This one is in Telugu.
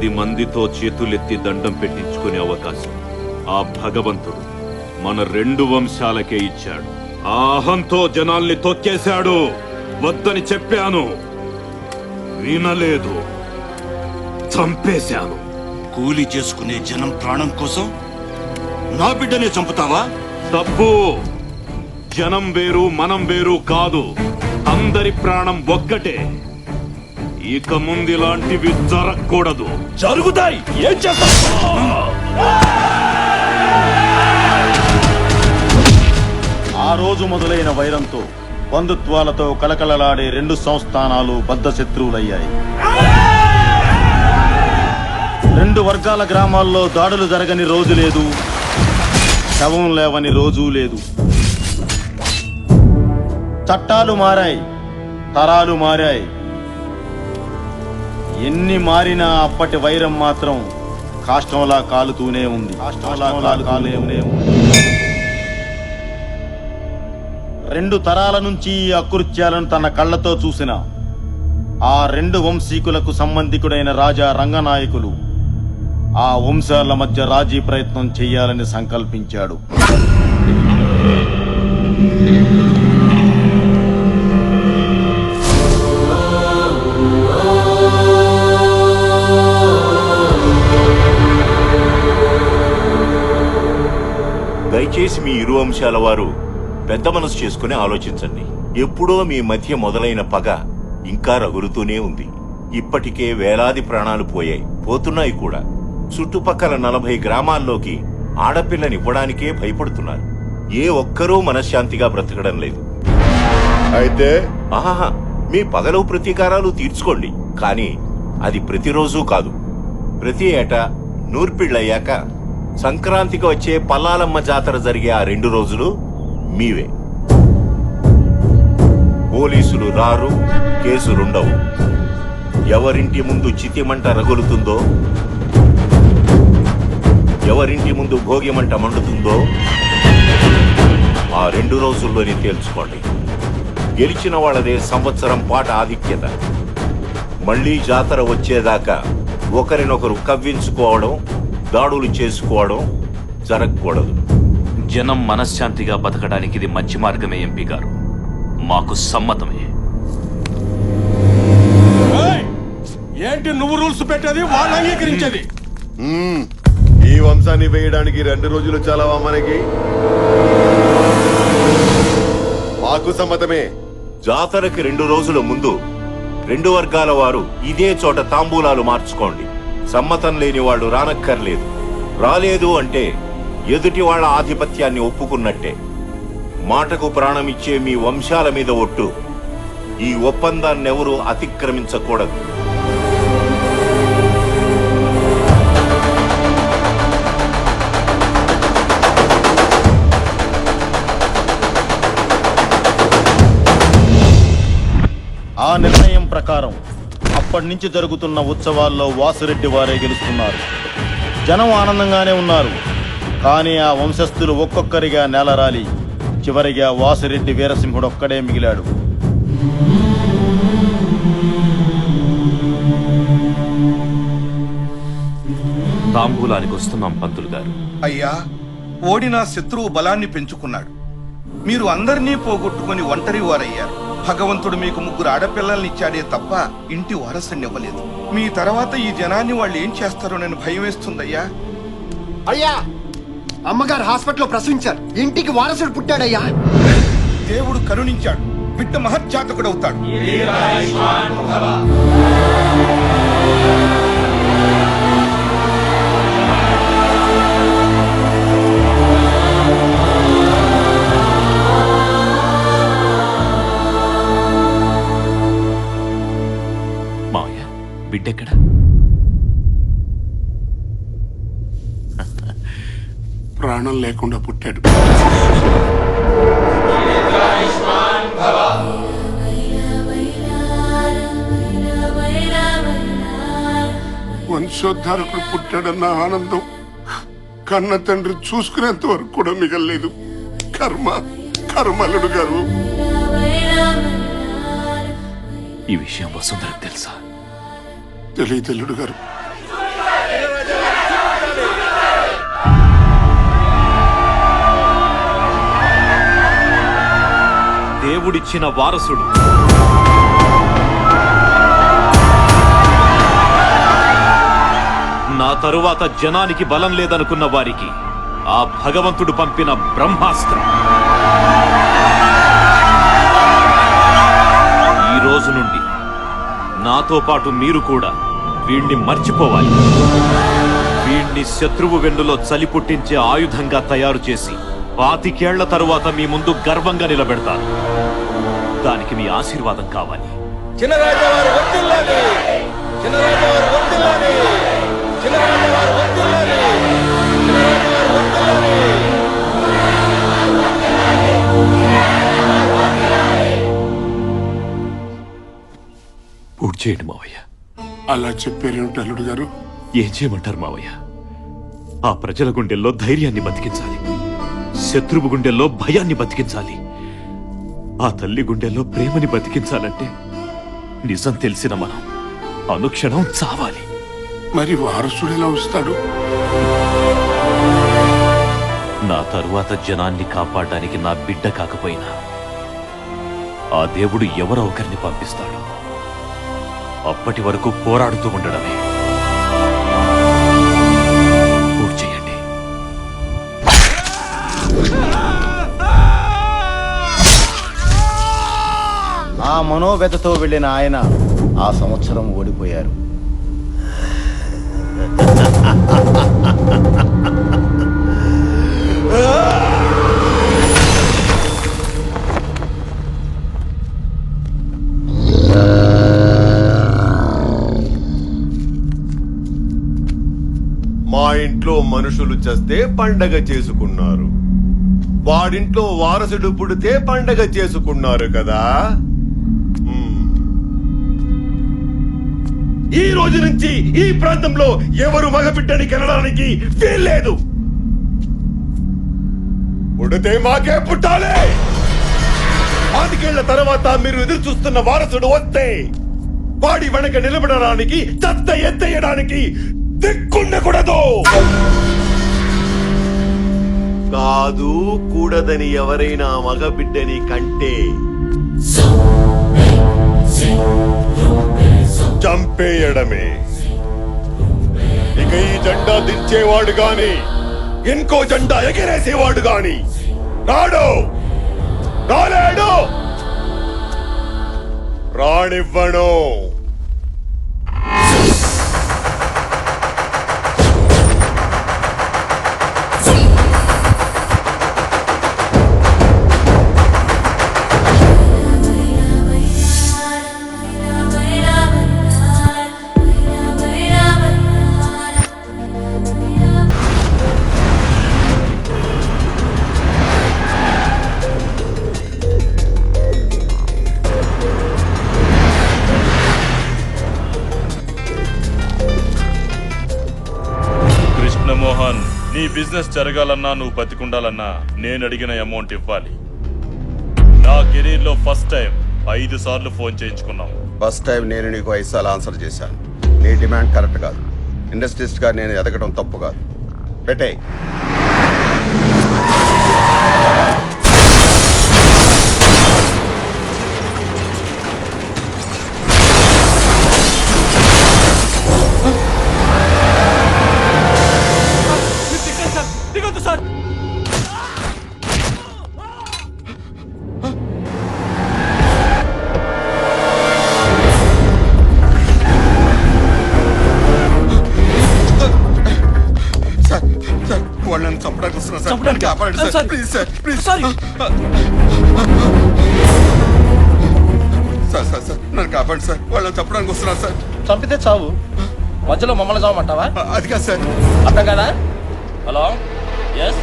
10 మందితో చేతులెత్తి దండం పెట్టించుకునే అవకాశం ఆ భగవంతుడు మన 2 వంశాలకే ఇచ్చాడు. ఆ అహంతో జనాల్ని తొక్కేశాడు. వద్దని చెప్పాను, వినలేదు, చంపేశాను. కూలి చేసుకునే జనం ప్రాణం కోసం నా బిడ్డనే చంపుతావా? తప్పు. జనం వేరు, మనం వేరు కాదు. అందరి ప్రాణం ఒక్కటే. ఇక ముందు ఇలాంటివి జరగకూడదు. జరుగుతాయి. ఏం చేస్తావు? ఆ రోజు మొదలైన వైరంతో బంధుత్వాలతో కలకలలాడే 2 సంస్థానాలు బద్ధ శత్రువులయ్యాయి. 2 వర్గాల గ్రామాల్లో దాడులు జరగని రోజు లేదు, శవం లేవని రోజూ లేదు. చట్టాలు మారాయి, తరాలు మారాయి. ఎన్ని మారినా అప్పటి వైరం మాత్రం కాష్టంలా కాలుతూనే ఉంది. 2 తరాల నుంచి ఈ అకృత్యాలను తన కళ్లతో చూసిన ఆ 2 వంశీకులకు సంబంధికుడైన రాజా రంగనాయకులు ఆ వంశాల మధ్య రాజీ ప్రయత్నం చెయ్యాలని సంకల్పించాడు. దయచేసి మీ ఇరు వంశాల వారు పెద్ద మనసు చేసుకుని ఆలోచించండి. ఎప్పుడో మీ మధ్య మొదలైన పగ ఇంకా రగులుతూనే ఉంది. ఇప్పటికే వేలాది ప్రాణాలు పోతున్నాయి కూడా. చుట్టుపక్కల 40 గ్రామాల్లోకి ఆడపిల్లనివ్వడానికే భయపడుతున్నారు. ఏ ఒక్కరూ మనశ్శాంతిగా బ్రతకడం లేదు. అయితే ఆహా, మీ పగలు ప్రతీకారాలు తీర్చుకోండి, కానీ అది ప్రతిరోజు కాదు. ప్రతి ఏటా నూర్పిళ్ళయ్యాక సంక్రాంతికి వచ్చే పల్లాలమ్మ జాతర జరిగే ఆ 2 రోజులు మీవే. పోలీసులు రారు, కేసులుండవు. ఎవరింటి ముందు చితిమంట రగులుతుందో, ఎవరింటి ముందు భోగిమంట మండుతుందో ఆ 2 రోజుల్లోనే తేల్చుకోండి. గెలిచిన వాళ్ళదే సంవత్సరం పాట ఆధిక్యత. మళ్లీ జాతర వచ్చేదాకా ఒకరినొకరు కవ్వించుకోవడం, దాడులు చేసుకోవడం జరగకూడదు. జనం మనశ్శాంతిగా బతకడానికి ఇది మంచి మార్గమే ఎంపీ గారు. మాకు సమ్మతమే. ఏంటి నువ్వు రూల్స్ పెట్టేది, వాళ్ళు అంగీకరించేది? ఈ వంశాన్ని వేయడానికి 2 రోజులు చాలవా మనకి? మాకు సమ్మతమే. జాతరకి 2 రోజుల ముందు 2 వర్గాల వారు ఇదే చోట తాంబూలాలు మార్చుకోండి. సమ్మతం లేని వాళ్ళు రానక్కర్లేదు. రాలేదు అంటే ఎదుటి వాళ్ళ ఆధిపత్యాన్ని ఒప్పుకున్నట్టే. మాటకు ప్రాణమిచ్చే మీ వంశాల మీద ఒట్టు. ఈ ఒప్పందాన్నెవరూ అతిక్రమించకూడదు. ఆ నిర్ణయం ప్రకారం అప్పటి నుంచి జరుగుతున్న ఉత్సవాల్లో వాసురెడ్డి వారే గెలుస్తున్నారు. జనం ఆనందంగానే ఉన్నారు. కానీ ఆ వంశస్థులు ఒక్కొక్కరిగా నేలరాలి చివరిగా వాసిరెడ్డి వీరసింహుడు ఒక్కడే మిగిలాడు. తాంబూలానికి వస్తున్నాం పంతులు గారు. అయ్యా, ఓడిన శత్రువు బలాన్ని పెంచుకున్నాడు. మీరు అందరినీ పోగొట్టుకుని ఒంటరి వారయ్యారు. భగవంతుడు మీకు 3 ఆడపిల్లల్ని ఇచ్చాడే తప్ప ఇంటి వారసుని ఇవ్వలేదు. మీ తర్వాత ఈ జనాన్ని వాళ్ళు ఏం చేస్తారోనని భయం వేస్తుందయ్యా. అయ్యా, అమ్మగారు హాస్పిటల్లో ప్రసవించారు. ఇంటికి వారసుడు పుట్టాడయ్యా. దేవుడు కరుణించాడు. బిడ్డ మహత్జాతకుడవుతాడు. మావయ్య, బిడ్డెక్కడ? ప్రాణం లేకుండా పుట్టాడు. వంశోద్ధారకుడు పుట్టాడన్న ఆనందం కన్న తండ్రి చూసుకునేంత వరకు కూడా మిగలలేదు. కర్మలుడు గారు. ఈ విషయం వసుంధరకు తెలుసా? తెలియదు అల్లుడు గారు. దేవుడిచ్చిన వారసుడు. నా తరువాత జనానికి బలం లేదనుకున్న వారికి ఆ భగవంతుడు పంపిన బ్రహ్మాస్త్రం. ఈ రోజు నుండి నాతో పాటు మీరు కూడా వీణ్ణి మర్చిపోవాలి. వీణ్ణి శత్రువు వెన్నులో చలి పుట్టించే ఆయుధంగా తయారు చేసి 25 ఏళ్ల తరువాత మీ ముందు గర్వంగా నిలబెడతాను. దానికి మీ ఆశీర్వాదం కావాలి. పూర్తి చేయండి మావయ్య. అలా చెప్పారేమిటి అల్లుడు గారు? ఏం చేయమంటారు మావయ్య? ఆ ప్రజల గుండెల్లో ధైర్యాన్ని బతికించాలి, శత్రువు గుండెల్లో భయాన్ని బతికించాలి, ఆ తల్లి గుండెల్లో ప్రేమని బతికించాలంటే నిజం తెలిసిన మనం అనుక్షణం చావాలి. మరి వారసుడు ఎలా వస్తాడు? నా తరువాత జనాన్ని కాపాడడానికి నా బిడ్డ కాకపోయినా ఆ దేవుడు ఎవరో ఒకరిని పంపిస్తాడు. అప్పటి వరకు పోరాడుతూ ఉండడమే. పూర్తి చేయండి. ఆ మనోవ్యతతో వెళ్ళిన ఆయన ఆ సంవత్సరం ఓడిపోయారు. మా ఇంట్లో మనుషులు చస్తే పండగ చేసుకున్నారు, వాడింట్లో వారసుడు పుడితే పండగ చేసుకున్నారు కదా. ఈ రోజు నుంచి ఈ ప్రాంతంలో ఎవరు మగబిడ్డని కనడానికి వీల్లేదు. పుడితే మాకే పుట్టాలి. 25 ఏళ్ల తర్వాత మీరు ఎదురు చూస్తున్న వారసుడు వస్తే వాడి వెనక నిలబడడానికి, చెత్త ఎత్తేయడానికి దిక్కుండకూడదు. కాదు కూడదని ఎవరైనా మగబిడ్డని కంటే చంపేయడమే. ఇక ఈ జెండా దించేవాడు గాని ఇంకో జెండా ఎగరేసేవాడు గాని రాడు, రాలేడు, రానివ్వను. మోహన్, నీ బిజినెస్ జరగాలన్నా నువ్వు బతికుండాలన్నా నేను అడిగిన అమౌంట్ ఇవ్వాలి. నా కెరీర్ లో ఫస్ట్ టైం 5 సార్లు ఫోన్ చేయించుకున్నావు. ఫస్ట్ టైం నేను నీకు 5 సార్లు ఆన్సర్ చేశాను. నీ డిమాండ్ కరెక్ట్ కాదు. ఇండస్ట్రీస్ట్ గా నేను ఎదగడం తప్పు కాదు. పెట్టే. వాళ్ళని చంపడానికి వస్తున్నా సార్. కాపాడండి sir, please sir, please. Sir sir sir నన్ను కాపాడండి సార్. వాళ్ళని చంపడానికి వస్తున్నారు సార్. చంపితే చావు, మధ్యలో మమ్మల్ని చావమంటావా? అది కాదు సార్. అర్థం కదా? Hello, yes